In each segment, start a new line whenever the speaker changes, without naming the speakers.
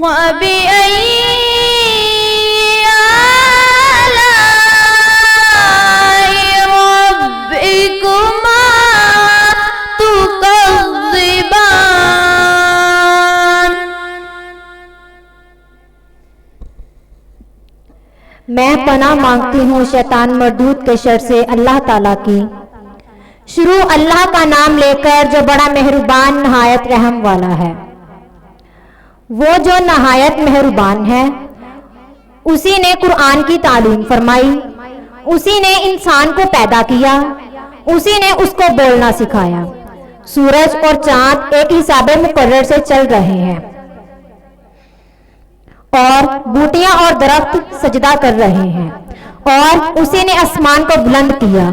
وَبِأَيِّ
میں پناہ مانگتی ہوں شیطان مردود کے شر سے اللہ تعالیٰ کی۔ شروع اللہ کا نام لے کر جو بڑا مہربان نہایت رحم والا ہے۔ وہ جو نہایت مہربان ہے، اسی نے قرآن کی تعلیم فرمائی، اسی نے انسان کو پیدا کیا، اسی نے اس کو بولنا سکھایا۔ سورج اور چاند ایک حساب مقرر سے چل رہے ہیں اور بوٹیاں اور درخت سجدہ کر رہے ہیں، اور اسی نے آسمان کو بلند کیا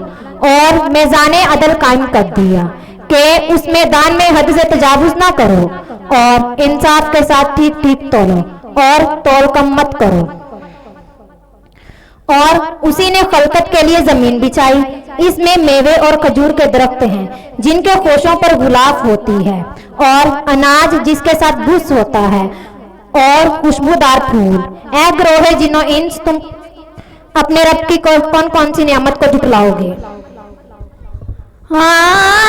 اور میزان عدل قائم کر دیا کہ اس میدان میں حد سے تجاوز نہ کرو اور انصاف کے ساتھ ٹھیک ٹھیک تولو اور تول کم مت کرو۔ اور اسی نے خلقت کے لیے زمین بچھائی، اس میں میوے اور کھجور کے درخت ہیں جن کے خوشوں پر غلاف ہوتی ہے، اور اناج جس کے ساتھ بھس ہوتا ہے، اور خوشبودار پھول۔ اے گروہ جن و انس، تم اپنے رب کی کون کون سی نعمت کو جھٹلاؤ گے؟
ہاں